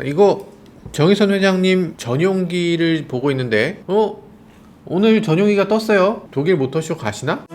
이거 정의선 회장님 전용기를 보고 있는데 오늘 전용기가 떴어요. 독일 모터쇼 가시나?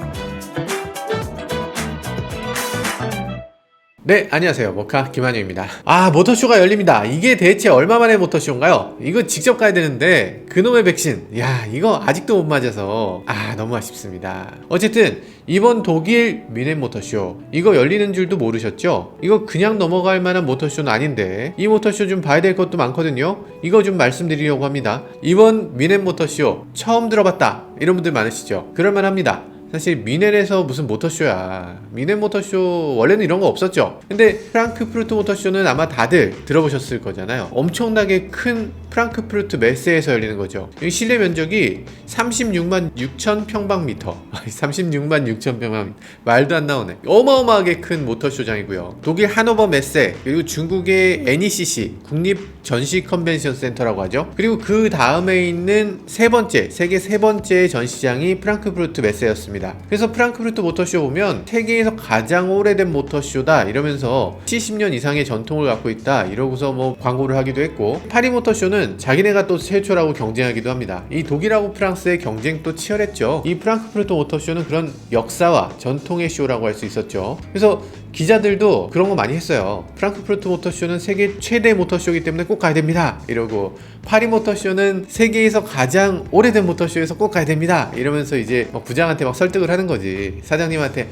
네, 안녕하세요. 모카 김한효입니다. 모터쇼가 열립니다. 이게 대체 얼마만의 모터쇼인가요? 이거 직접 가야 되는데 그놈의 백신, 이거 아직도 못 맞아서 너무 아쉽습니다. 어쨌든 이번 독일 뮌헨 모터쇼, 이거 열리는 줄도 모르셨죠? 이거 그냥 넘어갈 만한 모터쇼는 아닌데 이 모터쇼 좀 봐야 될 것도 많거든요. 이거 좀 말씀드리려고 합니다. 이번 뮌헨 모터쇼 처음 들어봤다 이런 분들 많으시죠? 그럴만합니다. 사실 뮌헨에서 무슨 모터쇼야. 뮌헨 모터쇼 원래는 이런 거 없었죠. 근데 프랑크푸르트 모터쇼는 아마 다들 들어보셨을 거잖아요. 엄청나게 큰 프랑크푸르트 메세에서 열리는 거죠. 여기 실내 면적이 36만 6천 평방미터 36만 6천 평방미터 말도 안 나오네. 어마어마하게 큰 모터쇼장이고요. 독일 하노버 메세, 그리고 중국의 NECC 국립 전시 컨벤션 센터라고 하죠. 그리고 그 다음에 있는 세계 세 번째 전시장이 프랑크푸르트 메세였습니다. 그래서 프랑크푸르트 모터쇼 보면 세계에서 가장 오래된 모터쇼다 이러면서 70년 이상의 전통을 갖고 있다 이러고서 뭐 광고를 하기도 했고, 파리 모터쇼는 자기네가 또 최초라고 경쟁하기도 합니다. 이 독일하고 프랑스의 경쟁도 치열했죠. 이 프랑크푸르트 모터쇼는 그런 역사와 전통의 쇼라고 할 수 있었죠. 그래서 기자들도 그런 거 많이 했어요. 프랑크푸르트 모터쇼는 세계 최대 모터쇼이기 때문에 꼭 가야 됩니다 이러고, 파리 모터쇼는 세계에서 가장 오래된 모터쇼에서 꼭 가야 됩니다 이러면서 이제 부장한테 막 설득을 하는 거지. 사장님한테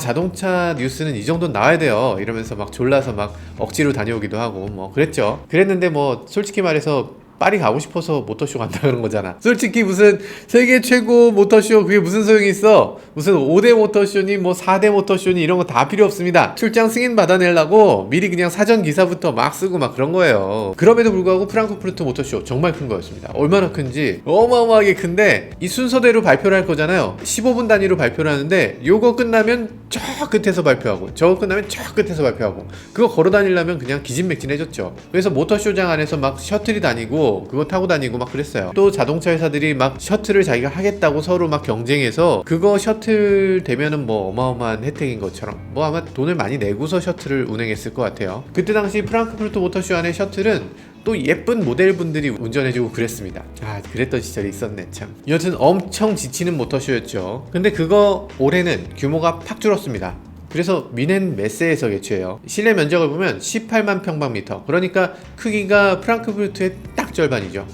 자동차 뉴스는 이 정도는 나와야 돼요 이러면서 막 졸라서 막 억지로 다녀오기도 하고 뭐 그랬죠. 그랬는데 뭐 솔직히 말해서 파리 가고 싶어서 모터쇼 간다 그런 거잖아. 솔직히 무슨 세계 최고 모터쇼 그게 무슨 소용이 있어. 무슨 5대 모터쇼니 뭐 4대 모터쇼니 이런 거 다 필요 없습니다. 출장 승인 받아내려고 미리 그냥 사전 기사부터 막 쓰고 막 그런 거예요. 그럼에도 불구하고 프랑크푸르트 모터쇼 정말 큰 거였습니다. 얼마나 큰지 어마어마하게 큰데, 이 순서대로 발표를 할 거잖아요. 15분 단위로 발표를 하는데 요거 끝나면 저 끝에서 발표하고 저거 끝나면 저 끝에서 발표하고, 그거 걸어 다니려면 그냥 기진맥진해졌죠. 그래서 모터쇼장 안에서 막 셔틀이 다니고 그거 타고 다니고 막 그랬어요. 또 자동차 회사들이 막 셔틀을 자기가 하겠다고 서로 막 경쟁해서, 그거 셔틀 되면은 뭐 어마어마한 혜택인 것처럼 뭐 아마 돈을 많이 내고서 셔틀을 운행했을 것 같아요. 그때 당시 프랑크푸르트 모터쇼 안에 셔틀은 또 예쁜 모델분들이 운전해주고 그랬습니다. 그랬던 시절이 있었네 참. 여튼 엄청 지치는 모터쇼였죠. 근데 그거 올해는 규모가 팍 줄었습니다. 그래서 뮌헨 메세에서 개최해요. 실내 면적을 보면 18만 평방미터, 그러니까 크기가 프랑크푸르트의 딱 절반이죠.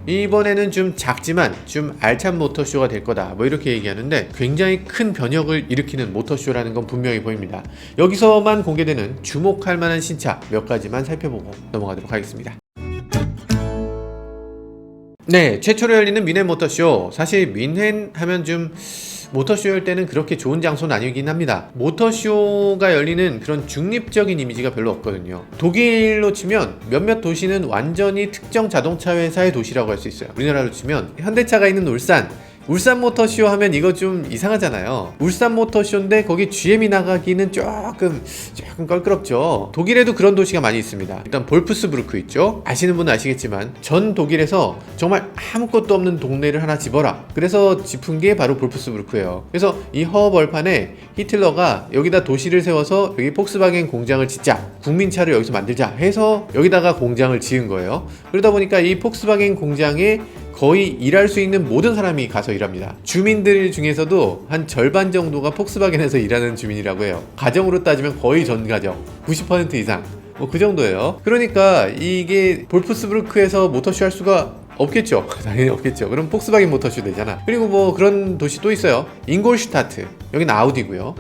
이번에는 좀 작지만 좀 알찬 모터쇼가 될 거다 뭐 이렇게 얘기하는데, 굉장히 큰 변혁을 일으키는 모터쇼라는 건 분명히 보입니다. 여기서만 공개되는 주목할 만한 신차 몇 가지만 살펴보고 넘어가도록 하겠습니다. 네, 최초로 열리는 뮌헨 모터쇼. 사실 뮌헨 하면 좀 모터쇼 열 때는 그렇게 좋은 장소는 아니긴 합니다. 모터쇼가 열리는 그런 중립적인 이미지가 별로 없거든요. 독일로 치면 몇몇 도시는 완전히 특정 자동차 회사의 도시라고 할 수 있어요. 우리나라로 치면 현대차가 있는 울산 모터쇼 하면 이거 좀 이상하잖아요. 울산 모터쇼인데 거기 GM이 나가기는 조금 껄끄럽죠. 독일에도 그런 도시가 많이 있습니다. 일단 볼프스부르크 있죠. 아시는 분은 아시겠지만 전 독일에서 정말 아무것도 없는 동네를 하나 집어라, 그래서 짚은 게 바로 볼프스부르크예요. 그래서 이 허벌판에 히틀러가 여기다 도시를 세워서 여기 폭스바겐 공장을 짓자, 국민차를 여기서 만들자 해서 여기다가 공장을 지은 거예요. 그러다 보니까 이 폭스바겐 공장에 거의 일할 수 있는 모든 사람이 가서 일합니다. 주민들 중에서도 한 절반 정도가 폭스바겐에서 일하는 주민이라고 해요. 가정으로 따지면 거의 전 가정 90% 이상 뭐 그 정도예요. 그러니까 이게 볼프스부르크에서 모터쇼 할 수가 없겠죠. 당연히 없겠죠. 그럼 폭스바겐 모터쇼 되잖아. 그리고 뭐 그런 도시 또 있어요. 잉골슈타트, 여기는 아우디고요.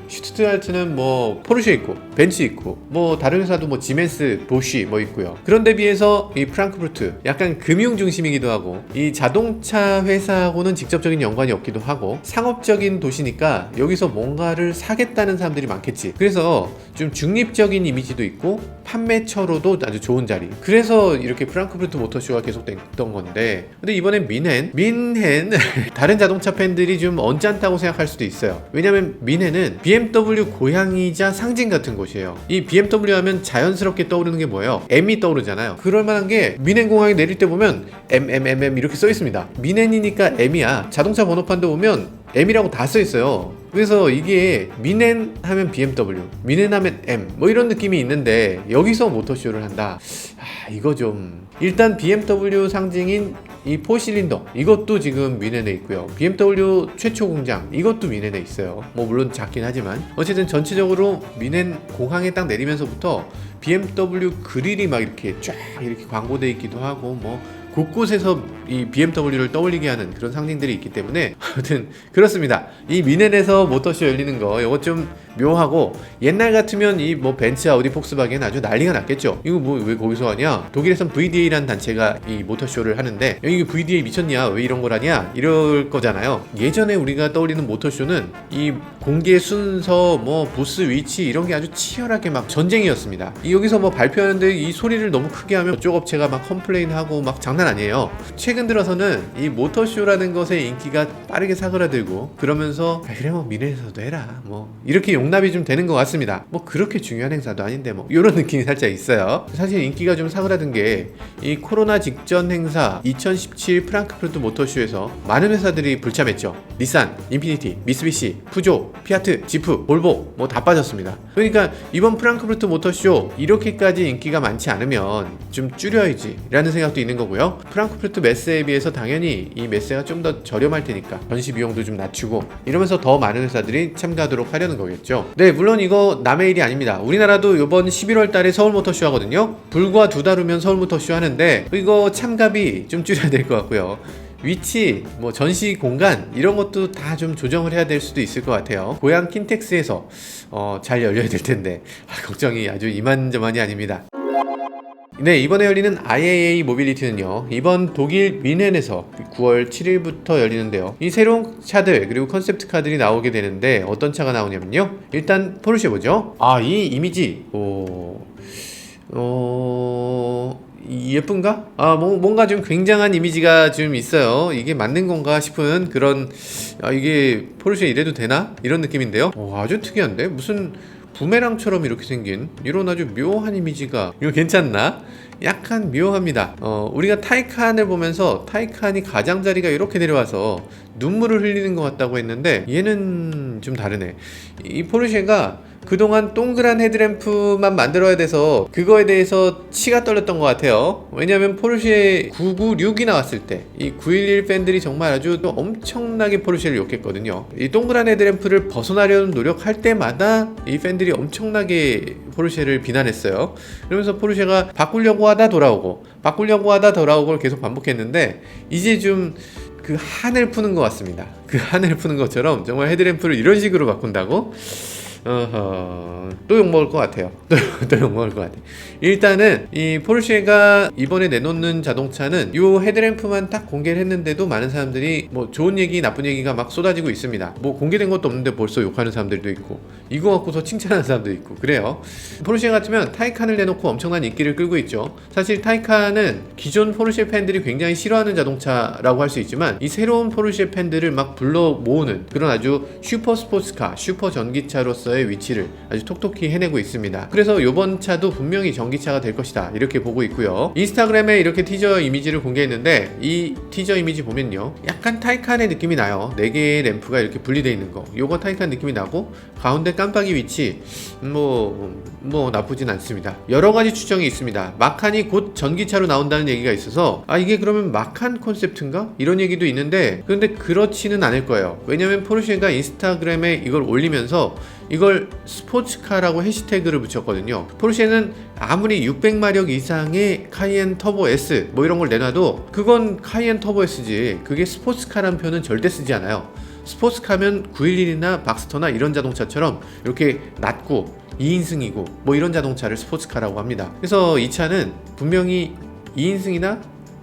슈투트가르트는 뭐 포르쉐 있고 벤츠 있고 뭐 다른 회사도 뭐 지멘스, 보쉬 뭐 있고요. 그런데 비해서 이 프랑크푸르트 약간 금융 중심이기도 하고, 이 자동차 회사하고는 직접적인 연관이 없기도 하고, 상업적인 도시니까 여기서 뭔가를 사겠다는 사람들이 많겠지. 그래서 좀 중립적인 이미지도 있고 판매처로도 아주 좋은 자리. 그래서 이렇게 프랑크푸르트 모터쇼가 계속 됐던 건데, 근데 이번엔 뮌헨 다른 자동차 팬들이 좀 언짢다고 생각할 수도 있어요. 왜냐면 왜냐면 미네는 BMW 고향이자 상징 같은 곳이에요. 이 BMW 하면 자연스럽게 떠오르는 게 뭐예요? M이 떠오르잖아요. 그럴 만한 게 미넨 공항에 내릴 때 보면 M 이렇게 써 있습니다. 미넨이니까 M이야. 자동차 번호판도 보면 M이라고 다 써 있어요. 그래서 이게 미넨 하면 BMW, 미넨 하면 M 뭐 이런 느낌이 있는데 여기서 모터쇼를 한다. 이거 좀 일단 BMW 상징인 이 4실린더 이것도 지금 미넨에 있고요. BMW 최초 공장 이것도 미넨에 있어요. 뭐 물론 작긴 하지만 어쨌든 전체적으로 미넨 공항에 딱 내리면서부터 BMW 그릴이 막 이렇게 쫙 이렇게 광고돼 있기도 하고 뭐 곳곳에서 이 BMW를 떠올리게 하는 그런 상징들이 있기 때문에 아무튼 그렇습니다. 이 미넨에서 모터쇼 열리는 거 이거 좀 묘하고 옛날 같으면 이 뭐 벤츠, 아우디, 폭스바겐 아주 난리가 났겠죠. 이거 뭐 왜 거기서 하냐? 독일에선 VDA라는 단체가 이 모터쇼를 하는데 여기 VDA 미쳤냐? 왜 이런 걸 하냐? 이럴 거잖아요. 예전에 우리가 떠올리는 모터쇼는 이 공개 순서, 뭐 부스 위치 이런 게 아주 치열하게 막 전쟁이었습니다. 여기서 뭐 발표하는데 이 소리를 너무 크게 하면 그쪽 업체가 막 컴플레인하고 막 장난 아니에요. 최근 들어서는 이 모터쇼라는 것의 인기가 빠르게 사그라들고 그러면서 그래 뭐 미네에서도 해라 뭐 이렇게 용납이 좀 되는 것 같습니다. 뭐 그렇게 중요한 행사도 아닌데 뭐 이런 느낌이 살짝 있어요. 사실 인기가 좀 사그라든 게 이 코로나 직전 행사 2017 프랑크푸르트 모터쇼에서 많은 회사들이 불참했죠. 닛산, 인피니티, 미쓰비시, 푸조, 피아트, 지프, 볼보 뭐 다 빠졌습니다. 그러니까 이번 프랑크푸르트 모터쇼 이렇게까지 인기가 많지 않으면 좀 줄여야지 라는 생각도 있는 거고요. 프랑크푸르트 메세에 비해서 당연히 이 메세가 좀 더 저렴할 테니까 전시 비용도 좀 낮추고 이러면서 더 많은 회사들이 참가하도록 하려는 거겠죠. 네, 물론 이거 남의 일이 아닙니다. 우리나라도 이번 11월 달에 서울 모터쇼 하거든요. 불과 2달 후면 서울 모터쇼 하는데 이거 참가비 좀 줄여야 될 것 같고요. 위치, 뭐 전시 공간 이런 것도 다 좀 조정을 해야 될 수도 있을 것 같아요. 고향 킨텍스에서 잘 열려야 될 텐데 걱정이 아주 이만저만이 아닙니다. 네, 이번에 열리는 IAA 모빌리티는요 이번 독일 미넨에서 9월 7일부터 열리는데요. 이 새로운 차들 그리고 컨셉트 카들이 나오게 되는데 어떤 차가 나오냐면요, 일단 포르쉐 보죠. 이 이미지 예쁜가? 뭔가 좀 굉장한 이미지가 좀 있어요. 이게 맞는 건가 싶은 그런 이게 포르쉐 이래도 되나? 이런 느낌인데요. 아주 특이한데? 무슨 부메랑처럼 이렇게 생긴 이런 아주 묘한 이미지가 이거 괜찮나? 약간 묘합니다. 우리가 타이칸을 보면서 타이칸이 가장자리가 이렇게 내려와서 눈물을 흘리는 것 같다고 했는데 얘는 좀 다르네. 이 포르쉐가 그동안 동그란 헤드램프만 만들어야 돼서 그거에 대해서 치가 떨렸던 것 같아요. 왜냐면 포르쉐 996이 나왔을 때 이 911 팬들이 정말 아주 엄청나게 포르쉐를 욕했거든요. 이 동그란 헤드램프를 벗어나려는 노력할 때마다 이 팬들이 엄청나게 포르쉐를 비난했어요. 그러면서 포르쉐가 바꾸려고 하다 돌아오고 바꾸려고 하다 돌아오고를 계속 반복했는데 이제 좀 그 한을 푸는 것 같습니다. 그 한을 푸는 것처럼 정말 헤드램프를 이런 식으로 바꾼다고? 또 욕먹을 것 같아요. 또 욕먹을 것 같아요. 일단은 이 포르쉐가 이번에 내놓는 자동차는 이 헤드램프만 딱 공개를 했는데도 많은 사람들이 뭐 좋은 얘기 나쁜 얘기가 막 쏟아지고 있습니다. 뭐 공개된 것도 없는데 벌써 욕하는 사람들도 있고 이거 갖고서 칭찬하는 사람도 있고 그래요. 포르쉐 같으면 타이칸을 내놓고 엄청난 인기를 끌고 있죠. 사실 타이칸은 기존 포르쉐 팬들이 굉장히 싫어하는 자동차라고 할 수 있지만 이 새로운 포르쉐 팬들을 막 불러 모으는 그런 아주 슈퍼 스포츠카, 슈퍼 전기차로서의 위치를 아주 톡톡히 해내고 있습니다. 그래서 이번 차도 분명히 전기차가 될 것이다 이렇게 보고 있고요. 인스타그램에 이렇게 티저 이미지를 공개했는데 이 티저 이미지 보면요 약간 타이칸의 느낌이 나요. 4개의 램프가 이렇게 분리되어 있는 거 요거 타이칸 느낌이 나고 가운데 깜빡이 위치 뭐 나쁘진 않습니다. 여러가지 추정이 있습니다. 마칸이 곧 전기차로 나온다는 얘기가 있어서 이게 그러면 마칸 콘셉트인가? 이런 얘기도 있는데 근데 그렇지는 않을 거예요. 왜냐면 포르쉐가 인스타그램에 이걸 올리면서 이걸 스포츠카라고 해시태그를 붙였거든요. 포르쉐는 아무리 600마력 이상의 카이엔 터보 S 뭐 이런 걸 내놔도 그건 카이엔 터보 S지 그게 스포츠카라는 표현은 절대 쓰지 않아요. 스포츠카면 911이나 박스터나 이런 자동차처럼 이렇게 낮고 2인승이고 뭐 이런 자동차를 스포츠카라고 합니다. 그래서 이 차는 분명히 2인승이나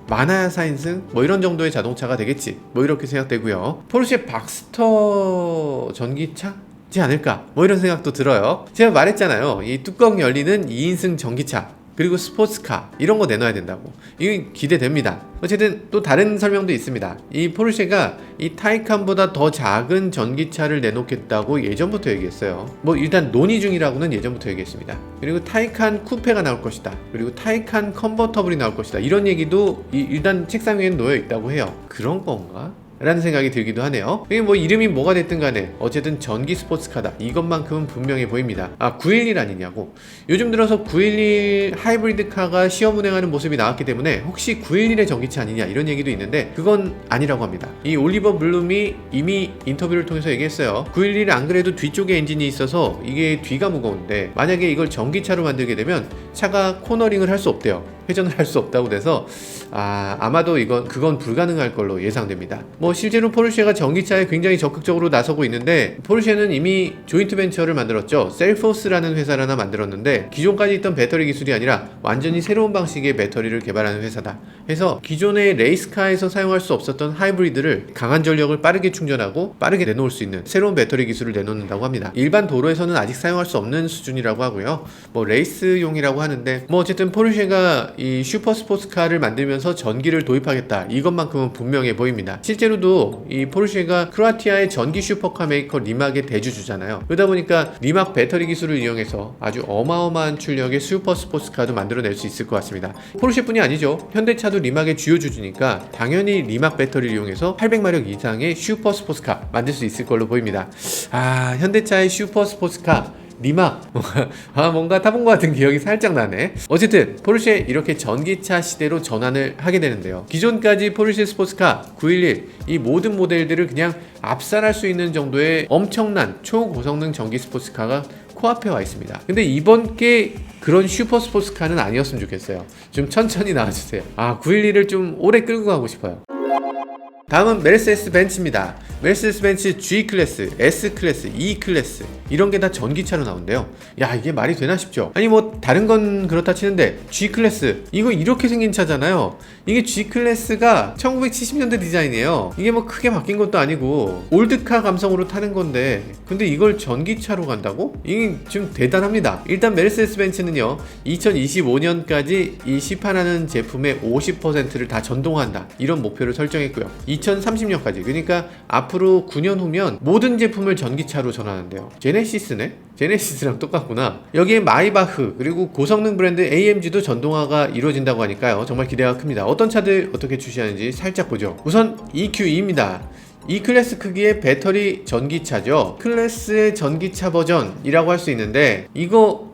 많아야 4인승 뭐 이런 정도의 자동차가 되겠지 뭐 이렇게 생각되고요. 포르쉐 박스터 전기차? 지 않을까 뭐 이런 생각도 들어요. 제가 말했잖아요. 이 뚜껑 열리는 2인승 전기차 그리고 스포츠카 이런 거 내놔야 된다고. 이거 기대됩니다. 어쨌든 또 다른 설명도 있습니다. 이 포르쉐가 이 타이칸보다 더 작은 전기차를 내놓겠다고 예전부터 얘기했어요. 뭐 일단 논의 중이라고는 예전부터 얘기했습니다. 그리고 타이칸 쿠페가 나올 것이다. 그리고 타이칸 컨버터블이 나올 것이다. 이런 얘기도 일단 책상 위에 놓여 있다고 해요. 그런 건가? 라는 생각이 들기도 하네요. 이게 뭐 이름이 뭐가 됐든 간에 어쨌든 전기 스포츠카다, 이것만큼은 분명해 보입니다. 911 아니냐고. 요즘 들어서 911 하이브리드 카가 시험 운행하는 모습이 나왔기 때문에 혹시 911의 전기차 아니냐 이런 얘기도 있는데 그건 아니라고 합니다. 이 올리버 블룸이 이미 인터뷰를 통해서 얘기했어요. 911은 안 그래도 뒤쪽에 엔진이 있어서 이게 뒤가 무거운데 만약에 이걸 전기차로 만들게 되면 차가 코너링을 할 수 없대요. 회전을 할 수 없다고 돼서 아마도 그건 불가능할 걸로 예상됩니다. 뭐 실제로 포르쉐가 전기차에 굉장히 적극적으로 나서고 있는데, 포르쉐는 이미 조인트 벤처를 만들었죠. 셀포스라는 회사를 하나 만들었는데 기존까지 있던 배터리 기술이 아니라 완전히 새로운 방식의 배터리를 개발하는 회사다 해서 기존의 레이스카에서 사용할 수 없었던 하이브리드를 강한 전력을 빠르게 충전하고 빠르게 내놓을 수 있는 새로운 배터리 기술을 내놓는다고 합니다. 일반 도로에서는 아직 사용할 수 없는 수준이라고 하고요. 뭐 레이스용이라고 하는데 뭐 어쨌든 포르쉐가 이 슈퍼 스포츠카를 만들면서 전기를 도입하겠다, 이것만큼은 분명해 보입니다. 실제로도 이 포르쉐가 크로아티아의 전기 슈퍼카 메이커 리막의 대주주잖아요. 그러다 보니까 리막 배터리 기술을 이용해서 아주 어마어마한 출력의 슈퍼 스포츠카도 만들어낼 수 있을 것 같습니다. 포르쉐뿐이 아니죠. 현대차도 리막의 주요 주주니까 당연히 리막 배터리를 이용해서 800마력 이상의 슈퍼 스포츠카 만들 수 있을 걸로 보입니다. 현대차의 슈퍼 스포츠카 리막 뭔가 타본 것 같은 기억이 살짝 나네. 어쨌든 포르쉐 이렇게 전기차 시대로 전환을 하게 되는데요. 기존까지 포르쉐 스포츠카 911 이 모든 모델들을 그냥 압살할 수 있는 정도의 엄청난 초고성능 전기 스포츠카가 코앞에 와 있습니다. 근데 이번 게 그런 슈퍼 스포츠카는 아니었으면 좋겠어요. 좀 천천히 나와주세요. 911을 좀 오래 끌고 가고 싶어요. 다음은 메르세데스 벤츠입니다. 메르세데스 벤츠 G 클래스, S 클래스, E 클래스 이런 게 다 전기차로 나온대요. 이게 말이 되나 싶죠. 아니 뭐 다른 건 그렇다 치는데 G 클래스 이거 이렇게 생긴 차잖아요. 이게 G 클래스가 1970년대 디자인이에요. 이게 뭐 크게 바뀐 것도 아니고 올드카 감성으로 타는 건데 근데 이걸 전기차로 간다고? 이게 좀 대단합니다. 일단 메르세데스 벤츠는요 2025년까지 이 시판하는 제품의 50%를 다 전동화한다, 이런 목표를 설정했고요. 2030년까지, 그러니까 앞으로 9년 후면 모든 제품을 전기차로 전환한대요. 제네시스네? 제네시스랑 똑같구나. 여기에 마이바흐 그리고 고성능 브랜드 AMG도 전동화가 이루어진다고 하니까요. 정말 기대가 큽니다. 어떤 차들 어떻게 출시하는지 살짝 보죠. 우선 EQE입니다. E 클래스 크기의 배터리 전기차죠. 클래스의 전기차 버전이라고 할 수 있는데 이거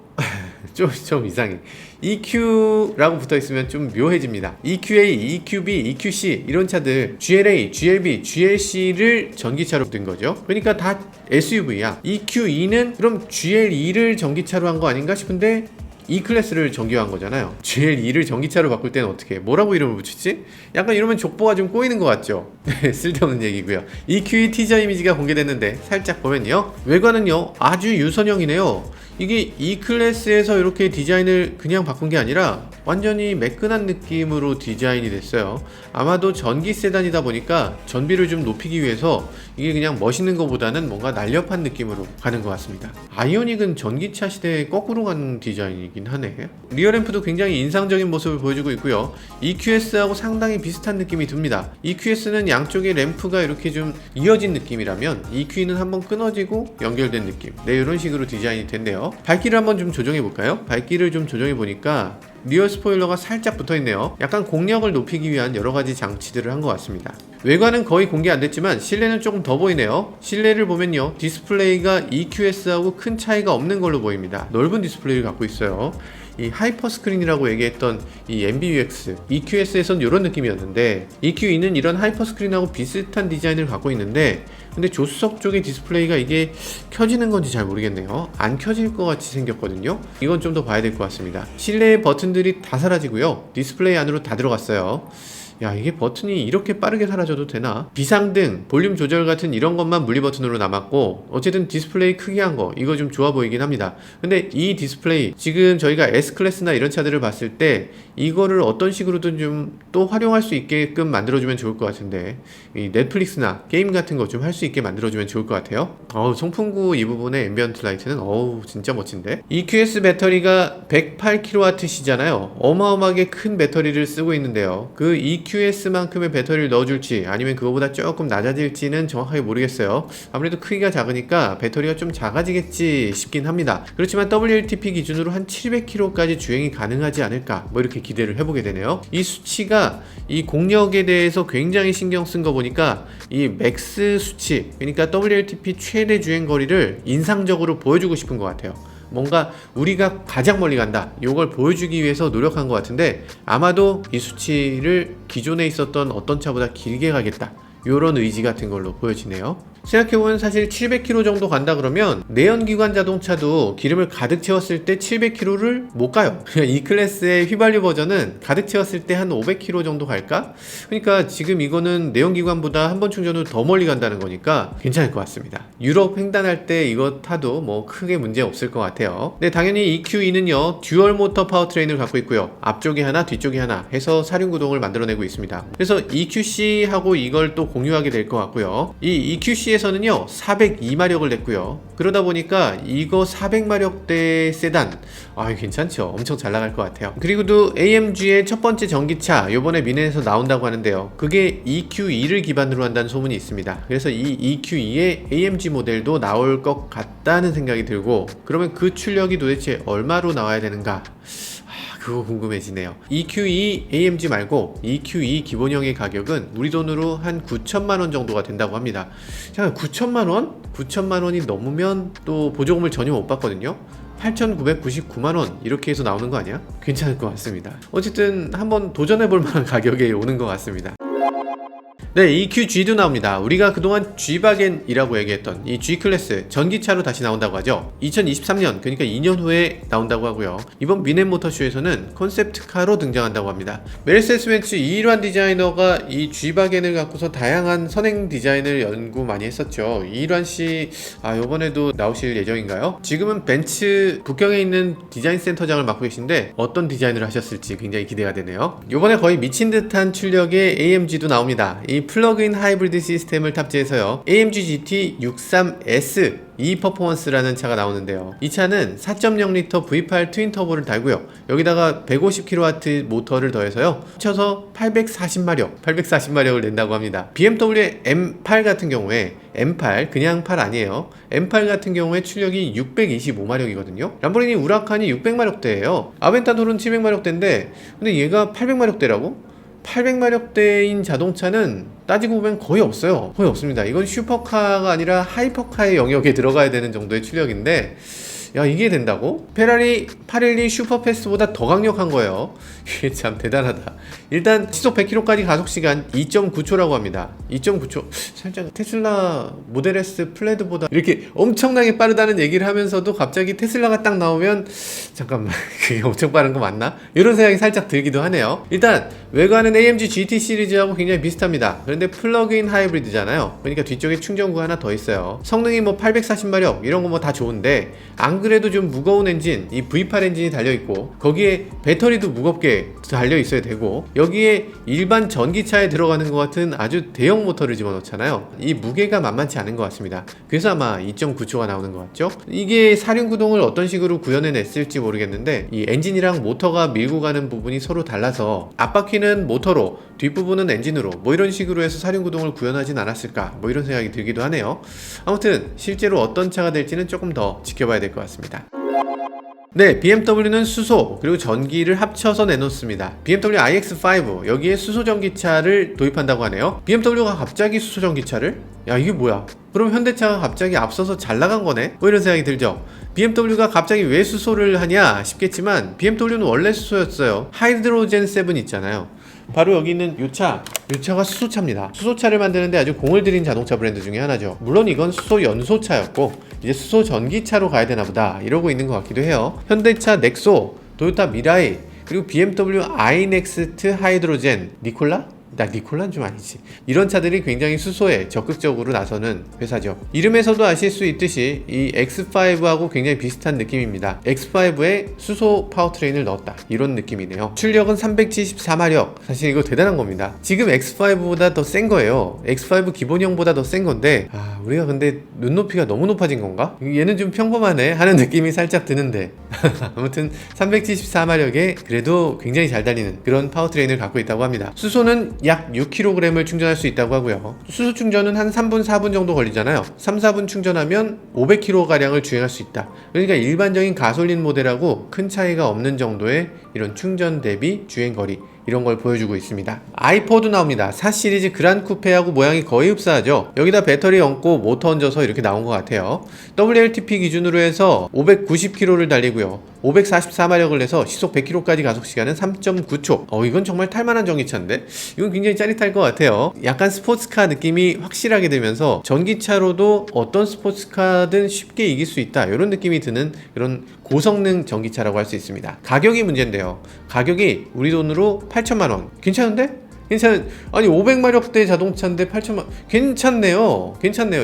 좀 이상해. EQ라고 붙어있으면 좀 묘해집니다. EQA, EQB, EQC 이런 차들 GLA, GLB, GLC를 전기차로 든 거죠. 그러니까 다 SUV야. EQE는 그럼 GLE를 전기차로 한 거 아닌가 싶은데 E 클래스를 전기화한 거잖아요. GLE를 전기차로 바꿀 때는 어떻게 해? 뭐라고 이름을 붙이지? 약간 이러면 족보가 좀 꼬이는 것 같죠? 네, 쓸데없는 얘기고요. EQE 티저 이미지가 공개됐는데 살짝 보면요, 외관은요 아주 유선형이네요. 이게 E 클래스에서 이렇게 디자인을 그냥 바꾼 게 아니라 완전히 매끈한 느낌으로 디자인이 됐어요. 아마도 전기 세단이다 보니까 전비를 좀 높이기 위해서 이게 그냥 멋있는 것보다는 뭔가 날렵한 느낌으로 가는 것 같습니다. 아이오닉은 전기차 시대에 거꾸로 가는 디자인이긴 하네. 리어램프도 굉장히 인상적인 모습을 보여주고 있고요. EQS하고 상당히 비슷한 느낌이 듭니다. EQS는 양쪽에 램프가 이렇게 좀 이어진 느낌이라면 EQ는 한번 끊어지고 연결된 느낌. 네, 이런 식으로 디자인이 됐네요. 밝기를 한번 좀 조정해 볼까요? 밝기를 좀 조정해 보니까 리어 스포일러가 살짝 붙어있네요. 약간 공력을 높이기 위한 여러가지 장치들을 한 것 같습니다. 외관은 거의 공개 안 됐지만 실내는 조금 더 보이네요. 실내를 보면요, 디스플레이가 EQS하고 큰 차이가 없는 걸로 보입니다. 넓은 디스플레이를 갖고 있어요. 이 하이퍼 스크린이라고 얘기했던 이 MBUX, EQS에선 이런 느낌이었는데 EQE는 이런 하이퍼 스크린하고 비슷한 디자인을 갖고 있는데 근데 조수석 쪽의 디스플레이가 이게 켜지는 건지 잘 모르겠네요. 안 켜질 것 같이 생겼거든요. 이건 좀 더 봐야 될 것 같습니다. 실내의 버튼들이 다 사라지고요, 디스플레이 안으로 다 들어갔어요. 야, 이게 버튼이 이렇게 빠르게 사라져도 되나? 비상등, 볼륨 조절 같은 이런 것만 물리 버튼으로 남았고, 어쨌든 디스플레이 크게 한 거, 이거 좀 좋아 보이긴 합니다. 근데 이 디스플레이, 지금 저희가 S클래스나 이런 차들을 봤을 때 이거를 어떤 식으로든 좀 또 활용할 수 있게끔 만들어주면 좋을 것 같은데, 이 넷플릭스나 게임 같은 거 좀 할 수 있게 만들어주면 좋을 것 같아요. 송풍구 이 부분의 앰비언트 라이트는 진짜 멋진데? EQS 배터리가 108kWh잖아요. 어마어마하게 큰 배터리를 쓰고 있는데요. 그 EQS만큼의 배터리를 넣어줄지 아니면 그거보다 조금 낮아질지는 정확하게 모르겠어요. 아무래도 크기가 작으니까 배터리가 좀 작아지겠지 싶긴 합니다. 그렇지만 WLTP 기준으로 한 700km까지 주행이 가능하지 않을까, 뭐 이렇게 기대를 해보게 되네요. 이 수치가 이 공력에 대해서 굉장히 신경 쓴 거 보니까 이 맥스 수치, 그러니까 WLTP 최대 주행 거리를 인상적으로 보여주고 싶은 것 같아요. 뭔가 우리가 가장 멀리 간다, 이걸 보여주기 위해서 노력한 것 같은데, 아마도 이 수치를 기존에 있었던 어떤 차보다 길게 가겠다, 이런 의지 같은 걸로 보여지네요. 생각해보면 사실 700km 정도 간다 그러면 내연기관 자동차도 기름을 가득 채웠을 때 700km를 못 가요. 이 클래스의 휘발유 버전은 가득 채웠을 때 한 500km 정도 갈까? 그러니까 지금 이거는 내연기관보다 한 번 충전으로 더 멀리 간다는 거니까 괜찮을 것 같습니다. 유럽 횡단할 때 이거 타도 뭐 크게 문제 없을 것 같아요. 네, 당연히 EQE는요 듀얼 모터 파워트레인을 갖고 있고요, 앞쪽에 하나 뒤쪽에 하나 해서 사륜구동을 만들어내고 있습니다. 그래서 EQC하고 이걸 또 공유하게 될 것 같고요. 이 EQC에서는요 402마력을 냈고요. 그러다 보니까 이거 400마력대 세단, 괜찮죠. 엄청 잘 나갈 것 같아요. 그리고 또 AMG의 첫 번째 전기차 요번에 미네에서 나온다고 하는데요, 그게 EQE를 기반으로 한다는 소문이 있습니다. 그래서 이 EQE의 AMG 모델도 나올 것 같다는 생각이 들고, 그러면 그 출력이 도대체 얼마로 나와야 되는가, 그거 궁금해지네요. EQE AMG 말고 EQE 기본형의 가격은 우리 돈으로 한 9천만원 정도가 된다고 합니다. 잠깐, 9천만원? 9천만원이 넘으면 또 보조금을 전혀 못 받거든요. 8,999만원 이렇게 해서 나오는 거 아니야? 괜찮을 것 같습니다. 어쨌든 한번 도전해볼 만한 가격에 오는 것 같습니다. 네, EQG도 나옵니다. 우리가 그동안 G바겐이라고 얘기했던 이 G클래스 전기차로 다시 나온다고 하죠. 2023년, 그러니까 2년 후에 나온다고 하고요. 이번 미넨 모터쇼에서는 컨셉트카로 등장한다고 합니다. 메르세데스-벤츠 이일환 디자이너가 이 G바겐을 갖고서 다양한 선행 디자인을 연구 많이 했었죠. 이일환 씨, 요번에도 나오실 예정인가요? 지금은 벤츠 북경에 있는 디자인 센터장을 맡고 계신데 어떤 디자인을 하셨을지 굉장히 기대가 되네요. 요번에 거의 미친 듯한 출력의 AMG도 나옵니다. 이 플러그인 하이브리드 시스템을 탑재해서요, AMG GT 63S 이 퍼포먼스라는 차가 나오는데요, 이 차는 4.0L V8 트윈 터보를 달고요, 여기다가 150kW 모터를 더해서요 합쳐서 840마력을 낸다고 합니다. BMW의 M8 같은 경우에, M8 그냥 8 아니에요, M8 같은 경우에 출력이 625마력이거든요 람보르기니 우라칸이 600마력대예요 아벤타도르는 700마력대인데 근데 얘가 800마력대라고? 800마력대인 자동차는 따지고 보면 거의 없어요. 거의 없습니다. 이건 슈퍼카가 아니라 하이퍼카의 영역에 들어가야 되는 정도의 출력인데, 야, 이게 된다고? 페라리 812 슈퍼패스보다 더 강력한 거예요. 이게 참 대단하다. 일단 시속 100km까지 가속시간 2.9초라고 합니다. 2.9초. 살짝 테슬라 모델 S 플레드보다 이렇게 엄청나게 빠르다는 얘기를 하면서도 갑자기 테슬라가 딱 나오면 잠깐만, 그게 엄청 빠른 거 맞나? 이런 생각이 살짝 들기도 하네요. 일단 외관은 AMG GT 시리즈하고 굉장히 비슷합니다. 그런데 플러그인 하이브리드잖아요. 그러니까 뒤쪽에 충전구 하나 더 있어요. 성능이 뭐 840마력 이런 거 뭐 다 좋은데, 안 그래도 좀 무거운 엔진, 이 V8 엔진이 달려있고 거기에 배터리도 무겁게 달려있어야 되고, 여기에 일반 전기차에 들어가는 것 같은 아주 대형 모터를 집어넣잖아요. 이 무게가 만만치 않은 것 같습니다. 그래서 아마 2.9초가 나오는 것 같죠. 이게 사륜구동을 어떤 식으로 구현해냈을지 모르겠는데, 이 엔진이랑 모터가 밀고 가는 부분이 서로 달라서 앞바퀴는 모터로, 뒷부분은 엔진으로, 뭐 이런 식으로 해서 사륜구동을 구현하진 않았을까, 뭐 이런 생각이 들기도 하네요. 아무튼 실제로 어떤 차가 될지는 조금 더 지켜봐야 될 것 같습니다. 네, BMW는 수소 그리고 전기를 합쳐서 내놓습니다. BMW iX5 여기에 수소 전기차를 도입한다고 하네요. BMW가 갑자기 수소 전기차를? 야, 이게 뭐야? 그럼 현대차가 갑자기 앞서서 잘 나간 거네? 뭐 이런 생각이 들죠. BMW가 갑자기 왜 수소를 하냐 싶겠지만, BMW는 원래 수소였어요. 하이드로젠 7 있잖아요. 바로 여기 있는 이 차가 수소차입니다. 수소차를 만드는데 아주 공을 들인 자동차 브랜드 중에 하나죠. 물론 이건 수소 연소차였고 이제 수소 전기차로 가야 되나 보다 이러고 있는 것 같기도 해요. 현대차 넥소, 도요타 미라이, 그리고 BMW iNext 하이드로젠, 니콜라? 나 니콜란 좀 아니지. 이런 차들이 굉장히 수소에 적극적으로 나서는 회사죠. 이름에서도 아실 수 있듯이 이 X5하고 굉장히 비슷한 느낌입니다. X5에 수소 파워트레인을 넣었다, 이런 느낌이네요. 출력은 374마력. 사실 이거 대단한 겁니다. 지금 X5보다 더 센 거예요. X5 기본형보다 더 센 건데, 우리가 근데 눈높이가 너무 높아진 건가? 얘는 좀 평범하네 하는 느낌이 살짝 드는데 아무튼 374마력에 그래도 굉장히 잘 달리는 그런 파워트레인을 갖고 있다고 합니다. 수소는 약 6kg을 충전할 수 있다고 하고요. 수소 충전은 한 3분 4분 정도 걸리잖아요. 3, 4분 충전하면 500km가량을 주행할 수 있다. 그러니까 일반적인 가솔린 모델하고 큰 차이가 없는 정도의 이런 충전 대비 주행거리, 이런 걸 보여주고 있습니다. i4도 나옵니다. 4 시리즈 그란 쿠페하고 모양이 거의 흡사하죠. 여기다 배터리 얹고 모터 얹어서 이렇게 나온 것 같아요. WLTP 기준으로 해서 590km를 달리고요. 544마력을 내서 시속 100km까지 가속 시간은 3.9초. 이건 정말 탈만한 전기차인데, 이건 굉장히 짜릿할 것 같아요. 약간 스포츠카 느낌이 확실하게 들면서 전기차로도 어떤 스포츠카든 쉽게 이길 수 있다, 이런 느낌이 드는 그런 고성능 전기차라고 할 수 있습니다. 가격이 문제인데요. 가격이 우리 돈으로 8천만원. 괜찮은데? 아니 500마력대 자동차인데 8천만, 괜찮네요.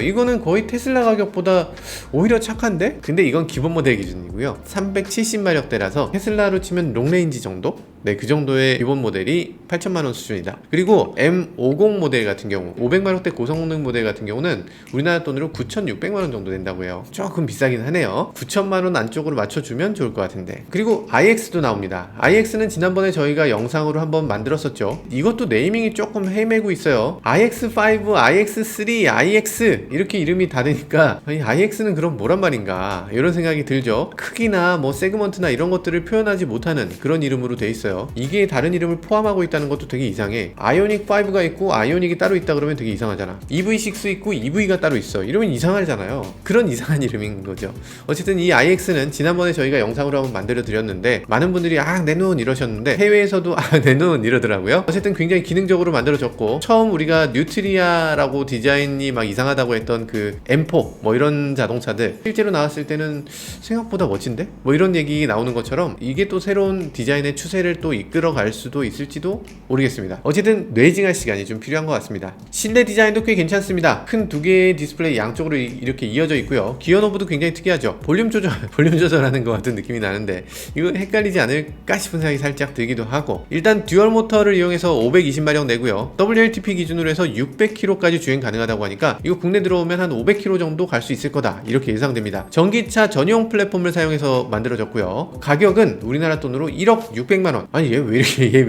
이거는 거의 테슬라 가격보다 오히려 착한데? 근데 이건 기본 모델 기준이고요. 370마력대라서 테슬라로 치면 롱레인지 정도? 네, 그 정도의 기본 모델이 8천만원 수준이다. 그리고 M50 모델 같은 경우, 500마력대 고성능 모델 같은 경우는 우리나라 돈으로 9,600만원 정도 된다고 해요. 조금 비싸긴 하네요. 9천만원 안쪽으로 맞춰주면 좋을 것 같은데. 그리고 iX도 나옵니다. iX는 지난번에 저희가 영상으로 한번 만들었었죠. 이것도 네이밍이 조금 헤매고 있어요. iX5, iX3, iX 이렇게 이름이 다르니까 아니 iX는 그럼 뭐란 말인가, 이런 생각이 들죠. 크기나 뭐 세그먼트나 이런 것들을 표현하지 못하는 그런 이름으로 돼 있어요. 이게 다른 이름을 포함하고 있다는 것도 되게 이상해. 아이오닉 5가 있고 아이오닉이 따로 있다 그러면 되게 이상하잖아. EV6 있고 EV가 따로 있어, 이러면 이상하잖아요. 그런 이상한 이름인 거죠. 어쨌든 이 iX는 지난번에 저희가 영상으로 한번 만들어 드렸는데 많은 분들이 내 눈 이러셨는데, 해외에서도 내 눈 이러더라고요. 어쨌든 굉장히 기능적으로 만들어졌고, 처음 우리가 뉴트리아라고 디자인이 막 이상하다고 했던 그 M4 뭐 이런 자동차들 실제로 나왔을 때는 생각보다 멋진데? 뭐 이런 얘기 나오는 것처럼 이게 또 새로운 디자인의 추세를 또 이끌어 갈 수도 있을지도 모르겠습니다. 어쨌든 뇌징할 시간이 좀 필요한 것 같습니다. 실내 디자인도 꽤 괜찮습니다. 큰 두 개의 디스플레이 양쪽으로 이렇게 이어져 있고요. 기어 노브도 굉장히 특이하죠. 볼륨 조절하는 것 같은 느낌이 나는데 이거 헷갈리지 않을까 싶은 생각이 살짝 들기도 하고, 일단 듀얼 모터를 이용해서 520마력 내고요. WLTP 기준으로 해서 600km까지 주행 가능하다고 하니까 이거 국내 들어오면 한 500km 정도 갈 수 있을 거다, 이렇게 예상됩니다. 전기차 전용 플랫폼을 사용해서 만들어졌고요. 가격은 우리나라 돈으로 1억 600만원. 아니 얘 왜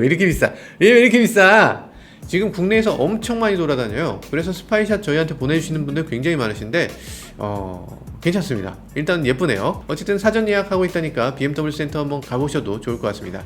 이렇게 비싸? 지금 국내에서 엄청 많이 돌아다녀요. 그래서 스파이샷 저희한테 보내주시는 분들 굉장히 많으신데 괜찮습니다. 일단 예쁘네요. 어쨌든 사전 예약하고 있다니까 BMW 센터 한번 가보셔도 좋을 것 같습니다.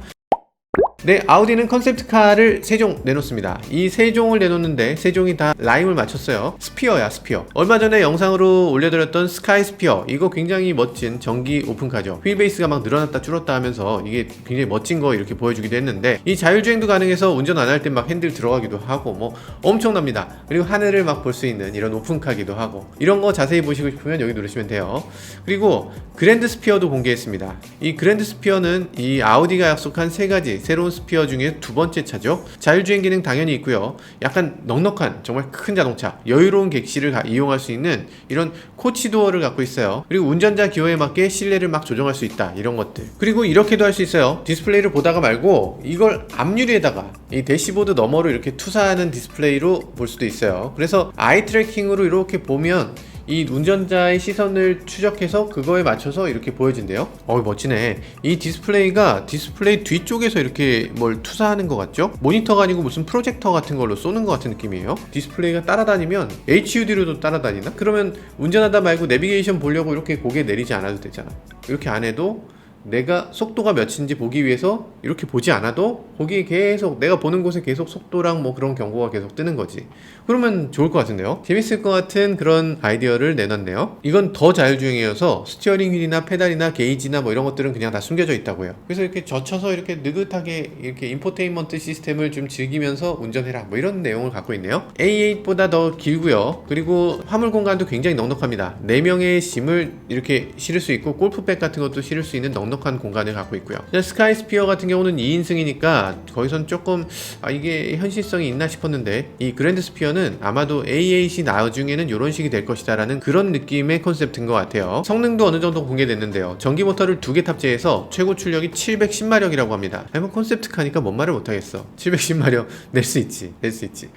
네, 아우디는 컨셉트카를 3종 내놓습니다. 이 3종을 내놓는데 3종이 다 라임을 맞췄어요. 스피어야, 스피어. 얼마 전에 영상으로 올려드렸던 스카이 스피어, 이거 굉장히 멋진 전기 오픈카죠. 휠베이스가 막 늘어났다 줄었다 하면서 이게 굉장히 멋진 거 이렇게 보여주기도 했는데, 이 자율주행도 가능해서 운전 안 할 때 막 핸들 들어가기도 하고 뭐 엄청납니다. 그리고 하늘을 막 볼 수 있는 이런 오픈카기도 하고, 이런 거 자세히 보시고 싶으면 여기 누르시면 돼요. 그리고 그랜드 스피어도 공개했습니다. 이 그랜드 스피어는 이 아우디가 약속한 3가지 새로운 스피어 중에 2번째 차죠. 자율주행 기능 당연히 있고요. 약간 넉넉한 정말 큰 자동차, 여유로운 객실을 이용할 수 있는 이런 코치도어를 갖고 있어요. 그리고 운전자 기호에 맞게 실내를 막 조정할 수 있다, 이런 것들. 그리고 이렇게도 할 수 있어요. 디스플레이를 보다가 말고 이걸 앞유리에다가 이 대시보드 너머로 이렇게 투사하는 디스플레이로 볼 수도 있어요. 그래서 아이 트래킹으로 이렇게 보면 이 운전자의 시선을 추적해서 그거에 맞춰서 이렇게 보여진대요. 멋지네. 이 디스플레이가 디스플레이 뒤쪽에서 이렇게 뭘 투사하는 것 같죠? 모니터가 아니고 무슨 프로젝터 같은 걸로 쏘는 것 같은 느낌이에요. 디스플레이가 따라다니면 HUD로도 따라다니나? 그러면 운전하다 말고 내비게이션 보려고 이렇게 고개 내리지 않아도 되잖아. 이렇게 안 해도 내가 속도가 몇인지 보기 위해서 이렇게 보지 않아도 거기에 계속 내가 보는 곳에 계속 속도랑 뭐 그런 경고가 계속 뜨는 거지. 그러면 좋을 것 같은데요. 재밌을 것 같은 그런 아이디어를 내놨네요. 이건 더 자율주행이어서 스티어링 휠이나 페달이나 게이지나 뭐 이런 것들은 그냥 다 숨겨져 있다고요. 그래서 이렇게 젖혀서 이렇게 느긋하게 이렇게 인포테인먼트 시스템을 좀 즐기면서 운전해라, 뭐 이런 내용을 갖고 있네요. A8보다 더 길고요. 그리고 화물 공간도 굉장히 넉넉합니다. 4명의 짐을 이렇게 실을 수 있고 골프백 같은 것도 실을 수 있는 넉넉한 넉넉한 공간을 갖고 있고요. 스카이스피어 같은 경우는 2인승이니까 거기선 조금 이게 현실성이 있나 싶었는데, 이 그랜드 스피어는 아마도 A8이 나중에는 이런 식이 될 것이다 라는 그런 느낌의 컨셉트인 것 같아요. 성능도 어느 정도 공개됐는데요. 전기 모터를 2개 탑재해서 최고 출력이 710마력이라고 합니다. 뭐 콘셉트카니까 뭔 말을 못하겠어. 710마력 낼 수 있지.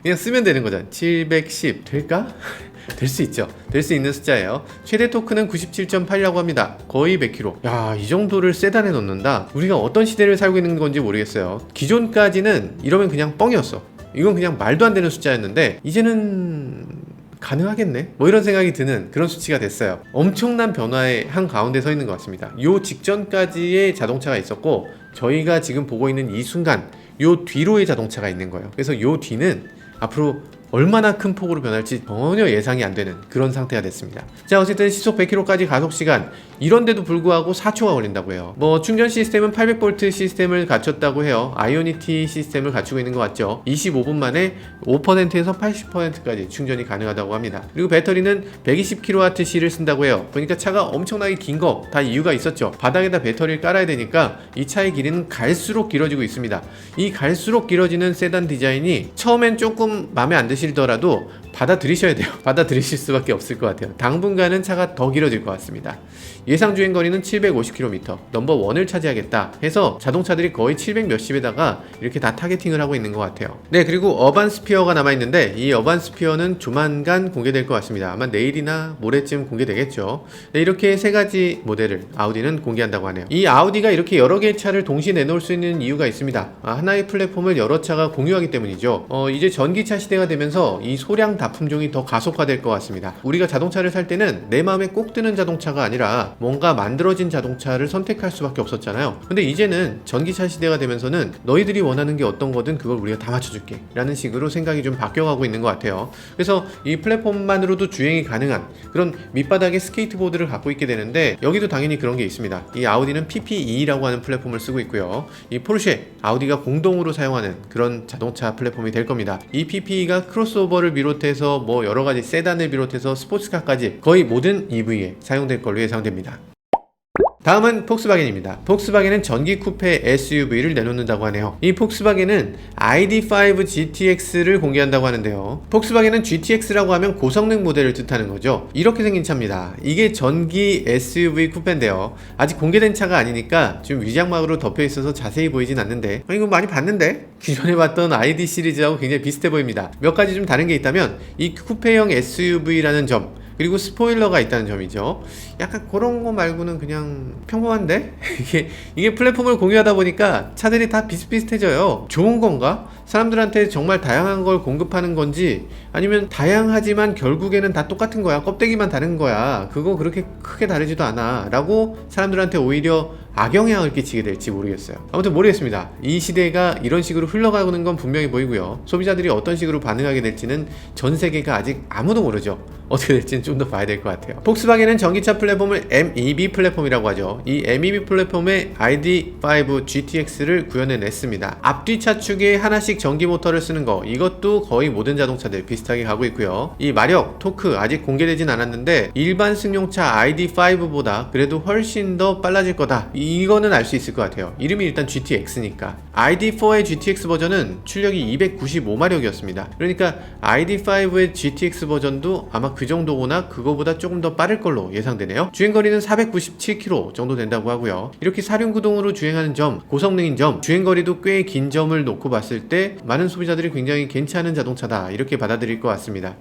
그냥 쓰면 되는 거잖아. 710 될까? 될 수 있죠. 될 수 있는 숫자예요. 최대 토크는 97.8이라고 합니다. 거의 100km. 야, 이 정도를 세단에 넣는다? 우리가 어떤 시대를 살고 있는 건지 모르겠어요. 기존까지는 이러면 그냥 뻥이었어. 이건 그냥 말도 안 되는 숫자였는데 이제는 가능하겠네? 뭐 이런 생각이 드는 그런 수치가 됐어요. 엄청난 변화의 한가운데 서 있는 것 같습니다. 요 직전까지의 자동차가 있었고, 저희가 지금 보고 있는 이 순간 요 뒤로의 자동차가 있는 거예요. 그래서 요 뒤는 앞으로 얼마나 큰 폭으로 변할지 전혀 예상이 안 되는 그런 상태가 됐습니다. 자, 어쨌든 시속 100km까지 가속시간, 이런데도 불구하고 4초가 걸린다고 해요. 뭐 충전 시스템은 800V 시스템을 갖췄다고 해요. 아이오니티 시스템을 갖추고 있는 것 같죠. 25분 만에 5%에서 80%까지 충전이 가능하다고 합니다. 그리고 배터리는 120kWh를 쓴다고 해요. 보니까 차가 엄청나게 긴 거 다 이유가 있었죠. 바닥에다 배터리를 깔아야 되니까 이 차의 길이는 갈수록 길어지고 있습니다. 이 갈수록 길어지는 세단 디자인이 처음엔 조금 마음에 안 드시더라도 받아들이셔야 돼요. 받아들이실 수밖에 없을 것 같아요. 당분간은 차가 더 길어질 것 같습니다. 예상 주행거리는 750km, 넘버1을 차지하겠다 해서 자동차들이 거의 700 몇십에다가 이렇게 다 타겟팅을 하고 있는 것 같아요. 네, 그리고 어반 스피어가 남아있는데 이 어반 스피어는 조만간 공개될 것 같습니다. 아마 내일이나 모레쯤 공개되겠죠. 네, 이렇게 세 가지 모델을 아우디는 공개한다고 하네요. 이 아우디가 이렇게 여러 개의 차를 동시에 내놓을 수 있는 이유가 있습니다. 하나의 플랫폼을 여러 차가 공유하기 때문이죠. 이제 전기차 시대가 되면서 이 소량 다품종이 더 가속화될 것 같습니다. 우리가 자동차를 살 때는 내 마음에 꼭 드는 자동차가 아니라 뭔가 만들어진 자동차를 선택할 수밖에 없었잖아요. 근데 이제는 전기차 시대가 되면서는 너희들이 원하는 게 어떤 거든 그걸 우리가 다 맞춰줄게 라는 식으로 생각이 좀 바뀌어가고 있는 것 같아요. 그래서 이 플랫폼만으로도 주행이 가능한 그런 밑바닥의 스케이트보드를 갖고 있게 되는데, 여기도 당연히 그런 게 있습니다. 이 아우디는 PPE라고 하는 플랫폼을 쓰고 있고요. 이 포르쉐, 아우디가 공동으로 사용하는 그런 자동차 플랫폼이 될 겁니다. 이 PPE가 크로스오버를 비롯해서 뭐 여러가지 세단을 비롯해서 스포츠카까지 거의 모든 EV에 사용될 걸로 예상됩니다. 다음은 폭스바겐입니다. 폭스바겐은 전기 쿠페 SUV를 내놓는다고 하네요. 이 폭스바겐은 ID5 GTX를 공개한다고 하는데요. 폭스바겐은 GTX라고 하면 고성능 모델을 뜻하는 거죠. 이렇게 생긴 차입니다. 이게 전기 SUV 쿠페인데요. 아직 공개된 차가 아니니까 좀 위장막으로 덮여 있어서 자세히 보이진 않는데, 이거 많이 봤는데? 기존에 봤던 ID 시리즈하고 굉장히 비슷해 보입니다. 몇 가지 좀 다른 게 있다면 이 쿠페형 SUV라는 점, 그리고 스포일러가 있다는 점이죠. 약간 그런 거 말고는 그냥 평범한데? 이게 플랫폼을 공유하다 보니까 차들이 다 비슷비슷해져요. 좋은 건가? 사람들한테 정말 다양한 걸 공급하는 건지, 아니면 다양하지만 결국에는 다 똑같은 거야, 껍데기만 다른 거야, 그거 그렇게 크게 다르지도 않아 라고 사람들한테 오히려 악영향을 끼치게 될지 모르겠어요. 아무튼 모르겠습니다. 이 시대가 이런 식으로 흘러가는 건 분명히 보이고요. 소비자들이 어떤 식으로 반응하게 될지는 전 세계가 아직 아무도 모르죠. 어떻게 될지는 좀 더 봐야 될 것 같아요. 폭스바겐은 전기차 플랫폼을 MEB 플랫폼이라고 하죠. 이 MEB 플랫폼에 ID5 GTX를 구현해냈습니다. 앞뒤 차축에 하나씩 전기 모터를 쓰는 거, 이것도 거의 모든 자동차들 비슷하게 가고 있고요. 이 마력, 토크 아직 공개되진 않았는데 일반 승용차 ID5보다 그래도 훨씬 더 빨라질 거다, 이거는 알 수 있을 것 같아요. 이름이 일단 GTX니까. ID4의 GTX 버전은 출력이 295마력이었습니다. 그러니까 ID5의 GTX 버전도 아마 그 정도거나 그거보다 조금 더 빠를 걸로 예상되네요. 주행거리는 497km 정도 된다고 하고요. 이렇게 사륜구동으로 주행하는 점, 고성능인 점, 주행거리도 꽤 긴 점을 놓고 봤을 때 많은 소비자들이 굉장히 괜찮은 자동차다, 이렇게 받아들일 것 같습니다.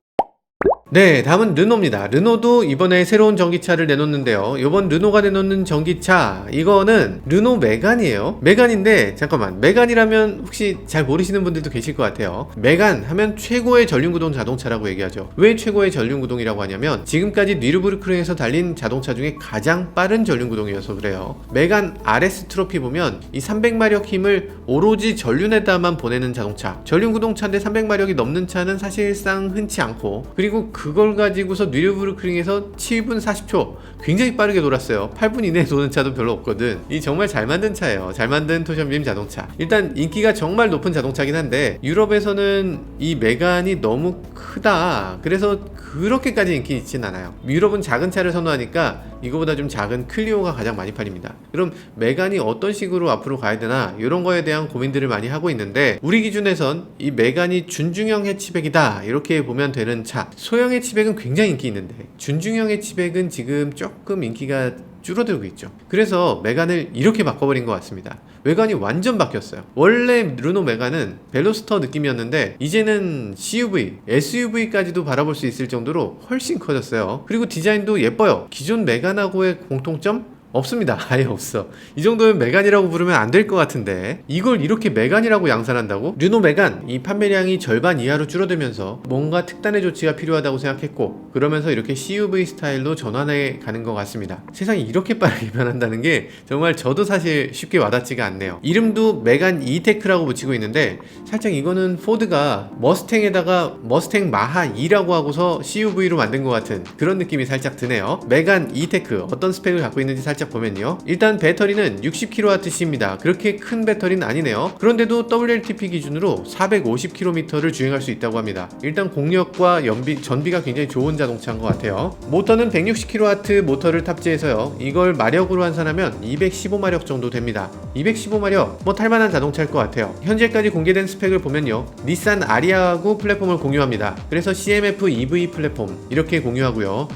네, 다음은 르노입니다. 르노도 이번에 새로운 전기차를 내놓는데요. 이번 르노가 내놓는 전기차, 이거는 르노 메간이에요. 메간인데, 잠깐만, 메간이라면 혹시 잘 모르시는 분들도 계실 것 같아요. 메간 하면 최고의 전륜구동 자동차라고 얘기하죠. 왜 최고의 전륜구동이라고 하냐면 지금까지 뉘르부르크ring에서 달린 자동차 중에 가장 빠른 전륜구동이어서 그래요. 메간 RS 트로피 보면 이 300마력 힘을 오로지 전륜에다만 보내는 자동차, 전륜구동차인데 300마력이 넘는 차는 사실상 흔치 않고, 그리고 그걸 가지고서 뉘르부르크링에서 7분 40초 굉장히 빠르게 돌았어요. 8분 이내에 도는 차도 별로 없거든. 이 정말 잘 만든 차예요. 잘 만든 토션빔 자동차. 일단 인기가 정말 높은 자동차긴 한데 유럽에서는 이 메간이 너무 크다. 그래서 그렇게까지 인기 있진 않아요. 유럽은 작은 차를 선호하니까 이거보다 좀 작은 클리오가 가장 많이 팔립니다. 그럼 메간이 어떤 식으로 앞으로 가야 되나 이런 거에 대한 고민들을 많이 하고 있는데, 우리 기준에선 이 메간이 준중형 해치백이다 이렇게 보면 되는 차. 소형 해치백은 굉장히 인기 있는데 준중형 해치백은 지금 조금 인기가 줄어들고 있죠. 그래서 메간을 이렇게 바꿔버린 것 같습니다. 외관이 완전 바뀌었어요. 원래 르노 메간은 벨로스터 느낌이었는데 이제는 CUV, SUV까지도 바라볼 수 있을 정도로 훨씬 커졌어요. 그리고 디자인도 예뻐요. 기존 메간하고의 공통점? 없습니다. 아예 없어. 이 정도면 메간이라고 부르면 안 될 것 같은데 이걸 이렇게 메간이라고 양산한다고? 르노 메간 이 판매량이 절반 이하로 줄어들면서 뭔가 특단의 조치가 필요하다고 생각했고, 그러면서 이렇게 CUV 스타일로 전환해 가는 것 같습니다. 세상이 이렇게 빠르게 변한다는 게 정말 저도 사실 쉽게 와닿지가 않네요. 이름도 메간 E테크라고 붙이고 있는데 살짝 이거는 포드가 머스탱에다가 머스탱 마하 2라고 하고서 CUV로 만든 것 같은 그런 느낌이 살짝 드네요. 메간 E테크 어떤 스펙을 갖고 있는지 살짝 보면요, 일단 배터리는 60kWh입니다. 그렇게 큰 배터리는 아니네요. 그런데도 WLTP 기준으로 450km를 주행할 수 있다고 합니다. 일단 공력과 전비가 굉장히 좋은 자동차인 것 같아요. 모터는 160kW 모터를 탑재해서요, 이걸 마력으로 환산하면 215마력 정도 됩니다. 215마력 뭐 탈만한 자동차일 것 같아요. 현재까지 공개된 스펙을 보면요, 닛산 아리아하고 플랫폼을 공유합니다. 그래서 CMF EV 플랫폼 이렇게 공유하고요,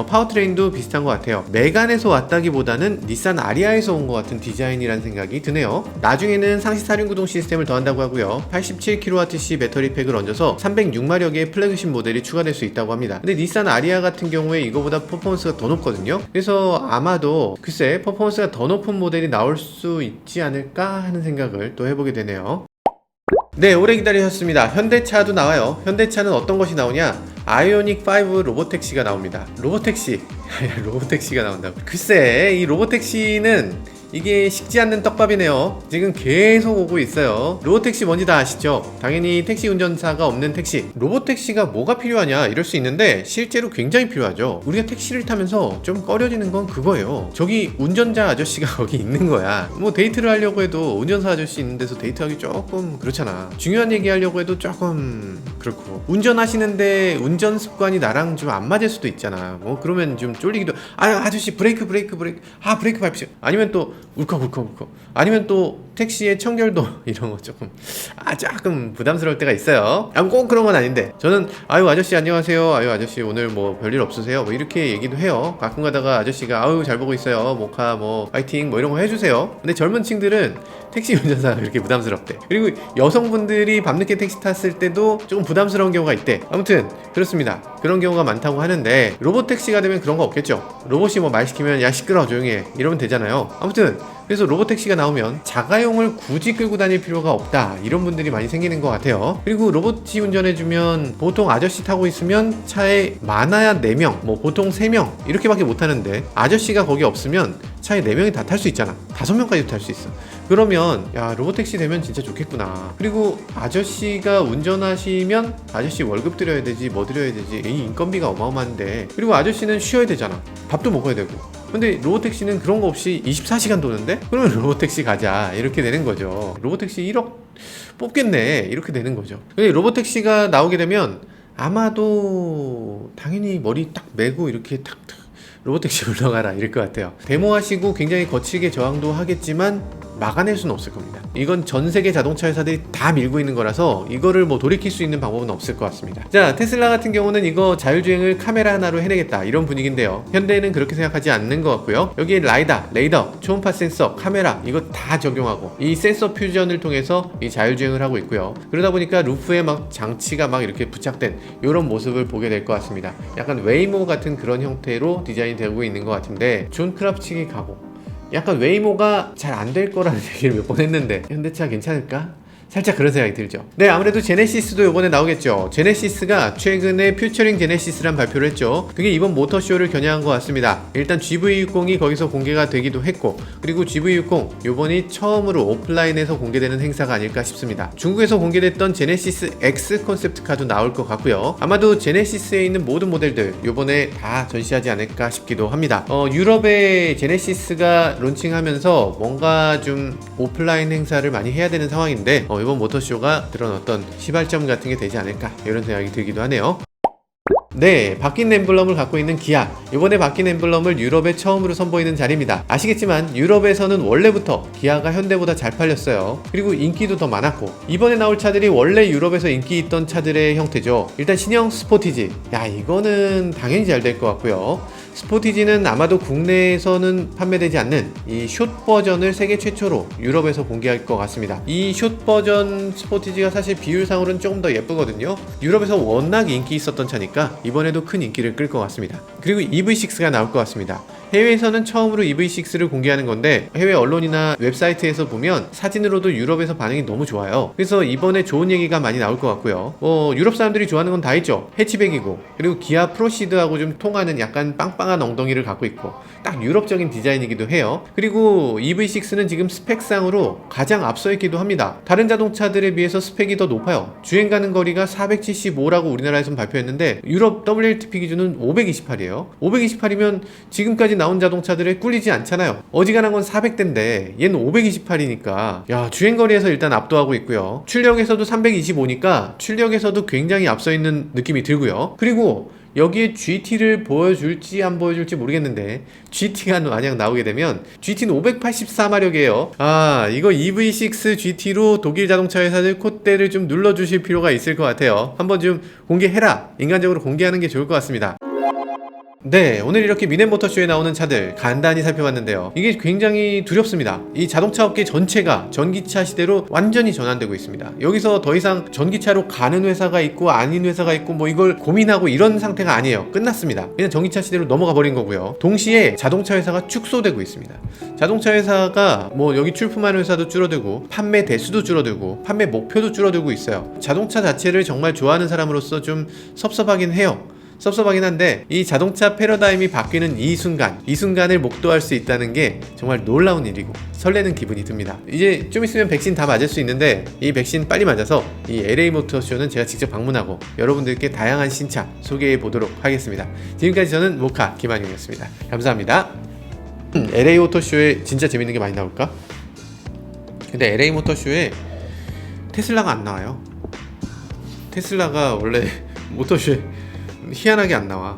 파워트레인도 비슷한 것 같아요. 메간에서 왔다기보다는 닛산 아리아에서 온 것 같은 디자인이라는 생각이 드네요. 나중에는 상시 4륜구동 시스템을 더한다고 하고요, 87kWh 배터리 팩을 얹어서 306마력의 플래그십 모델이 추가될 수 있다고 합니다. 근데 닛산 아리아 같은 경우에 이거보다 퍼포먼스가 더 높거든요. 그래서 아마도 글쎄 퍼포먼스가 더 높은 모델이 나올 수 있지 않을까 하는 생각을 또 해보게 되네요. 네, 오래 기다리셨습니다. 현대차도 나와요. 현대차는 어떤 것이 나오냐? 아이오닉 5 로보택시가 나옵니다. 로보택시가 나온다고. 글쎄, 이 로보택시는 이게 식지 않는 떡밥이네요. 지금 계속 오고 있어요. 로보택시 뭔지 다 아시죠? 당연히 택시 운전사가 없는 택시. 로보택시가 뭐가 필요하냐 이럴 수 있는데 실제로 굉장히 필요하죠. 우리가 택시를 타면서 좀 꺼려지는 건 그거예요. 저기 운전자 아저씨가 거기 있는 거야. 뭐 데이트를 하려고 해도 운전사 아저씨 있는 데서 데이트하기 조금 그렇잖아. 중요한 얘기 하려고 해도 조금 그렇고, 운전하시는데 운전 습관이 나랑 좀 안 맞을 수도 있잖아. 뭐 그러면 좀 쫄리기도, 아저씨 브레이크 브레이크 밟으세요. 아니면 또 울컥 아니면 또 택시의 청결도 이런 거 조금 부담스러울 때가 있어요. 꼭 그런 건 아닌데 저는 아저씨 안녕하세요, 아저씨 오늘 뭐 별일 없으세요, 뭐 이렇게 얘기도 해요. 가끔 가다가 아저씨가 잘 보고 있어요, 모카 뭐 파이팅 뭐 이런 거 해주세요. 근데 젊은 층들은 택시 운전사가 그렇게 부담스럽대. 그리고 여성분들이 밤늦게 택시 탔을 때도 조금 부담스러운 경우가 있대. 아무튼 그렇습니다. 그런 경우가 많다고 하는데 로보택시가 되면 그런 거 없겠죠. 로봇이 뭐 말 시키면 야 시끄러워 조용히 해 이러면 되잖아요. 아무튼 그래서 로보택시가 나오면 자가용을 굳이 끌고 다닐 필요가 없다 이런 분들이 많이 생기는 것 같아요. 그리고 로봇이 운전해주면 보통 아저씨 타고 있으면 차에 많아야 4명 뭐 보통 3명 이렇게밖에 못 타는데, 아저씨가 거기 없으면 차에 4명이 다 탈 수 있잖아. 5명까지도 탈 수 있어. 그러면 야 로보택시 되면 진짜 좋겠구나. 그리고 아저씨가 운전하시면 아저씨 월급 드려야 되지 뭐 드려야 되지, 이 인건비가 어마어마한데, 그리고 아저씨는 쉬어야 되잖아. 밥도 먹어야 되고. 근데 로보택시는 그런 거 없이 24시간 도는데? 그러면 로보택시 가자 이렇게 되는 거죠. 로보택시 1억 뽑겠네 이렇게 되는 거죠. 근데 로보택시가 나오게 되면 아마도 당연히 머리 딱 메고 이렇게 탁 로보택시 올라가라 이럴 것 같아요. 데모하시고 굉장히 거칠게 저항도 하겠지만 막아낼 수는 없을 겁니다. 이건 전 세계 자동차 회사들이 다 밀고 있는 거라서 이거를 뭐 돌이킬 수 있는 방법은 없을 것 같습니다. 자, 테슬라 같은 경우는 이거 자율주행을 카메라 하나로 해내겠다 이런 분위기인데요, 현대는 그렇게 생각하지 않는 것 같고요. 여기에 레이더, 초음파 센서, 카메라 이거 다 적용하고 이 센서 퓨전을 통해서 이 자율주행을 하고 있고요. 그러다 보니까 루프에 막 장치가 막 이렇게 부착된 이런 모습을 보게 될 것 같습니다. 약간 웨이모 같은 그런 형태로 디자인이 되고 있는 것 같은데, 존 크랍치기 가고 약간 웨이모가 잘 안 될 거라는 얘기를 몇 번 했는데 현대차 괜찮을까? 살짝 그런 생각이 들죠. 네, 아무래도 제네시스도 이번에 나오겠죠. 제네시스가 최근에 퓨처링 제네시스란 발표를 했죠. 그게 이번 모터쇼를 겨냥한 것 같습니다. 일단 GV60이 거기서 공개가 되기도 했고, 그리고 GV60 요번이 처음으로 오프라인에서 공개되는 행사가 아닐까 싶습니다. 중국에서 공개됐던 제네시스 X 컨셉트카도 나올 것 같고요. 아마도 제네시스에 있는 모든 모델들 요번에 다 전시하지 않을까 싶기도 합니다. 유럽의 제네시스가 론칭하면서 뭔가 좀 오프라인 행사를 많이 해야 되는 상황인데 이번 모터쇼가 그런 어떤 시발점 같은 게 되지 않을까 이런 생각이 들기도 하네요. 네, 바뀐 엠블럼을 갖고 있는 기아. 이번에 바뀐 엠블럼을 유럽에 처음으로 선보이는 자리입니다. 아시겠지만 유럽에서는 원래부터 기아가 현대보다 잘 팔렸어요. 그리고 인기도 더 많았고, 이번에 나올 차들이 원래 유럽에서 인기 있던 차들의 형태죠. 일단 신형 스포티지, 야 이거는 당연히 잘 될 것 같고요. 스포티지는 아마도 국내에서는 판매되지 않는 이 숏 버전을 세계 최초로 유럽에서 공개할 것 같습니다. 이 숏 버전 스포티지가 사실 비율상으로는 조금 더 예쁘거든요. 유럽에서 워낙 인기 있었던 차니까 이번에도 큰 인기를 끌 것 같습니다. 그리고 EV6가 나올 것 같습니다. 해외에서는 처음으로 EV6를 공개하는 건데, 해외 언론이나 웹사이트에서 보면 사진으로도 유럽에서 반응이 너무 좋아요. 그래서 이번에 좋은 얘기가 많이 나올 것 같고요. 유럽 사람들이 좋아하는 건 다 있죠. 해치백이고, 그리고 기아 프로시드하고 좀 통하는 약간 빵빵한 엉덩이를 갖고 있고, 딱 유럽적인 디자인이기도 해요. 그리고 EV6는 지금 스펙상으로 가장 앞서 있기도 합니다. 다른 자동차들에 비해서 스펙이 더 높아요. 주행 가는 거리가 475라고 우리나라에서는 발표했는데, 유럽 WLTP 기준은 528이에요. 528이면 지금까지 나온 자동차들에 꿀리지 않잖아요. 어지간한 건 400대인데 얘는 528이니까 야, 주행거리에서 일단 압도하고 있고요. 출력에서도 325니까 출력에서도 굉장히 앞서 있는 느낌이 들고요. 그리고 여기에 GT를 보여줄지 안 보여줄지 모르겠는데, GT가 만약 나오게 되면 GT는 584마력이에요 이거 EV6 GT로 독일 자동차 회사들 콧대를 좀 눌러주실 필요가 있을 것 같아요. 한번 좀 공개해라, 인간적으로 공개하는 게 좋을 것 같습니다. 네, 오늘 이렇게 미넨모터쇼에 나오는 차들 간단히 살펴봤는데요. 이게 굉장히 두렵습니다. 이 자동차 업계 전체가 전기차 시대로 완전히 전환되고 있습니다. 여기서 더 이상 전기차로 가는 회사가 있고 아닌 회사가 있고 뭐 이걸 고민하고 이런 상태가 아니에요. 끝났습니다. 그냥 전기차 시대로 넘어가 버린 거고요. 동시에 자동차 회사가 축소되고 있습니다. 자동차 회사가 뭐 여기 출품하는 회사도 줄어들고 판매 대수도 줄어들고 판매 목표도 줄어들고 있어요. 자동차 자체를 정말 좋아하는 사람으로서 좀 섭섭하긴 해요. 섭섭하긴 한데, 이 자동차 패러다임이 바뀌는 이 순간을 목도할 수 있다는 게 정말 놀라운 일이고 설레는 기분이 듭니다. 이제 좀 있으면 백신 다 맞을 수 있는데, 이 백신 빨리 맞아서 이 LA 모터쇼는 제가 직접 방문하고 여러분들께 다양한 신차 소개해 보도록 하겠습니다. 지금까지 저는 모카 김한용이었습니다. 감사합니다. LA 모터쇼에 진짜 재밌는 게 많이 나올까? 근데 LA 모터쇼에 테슬라가 안 나와요. 테슬라가 원래 모터쇼에 희한하게 안 나와.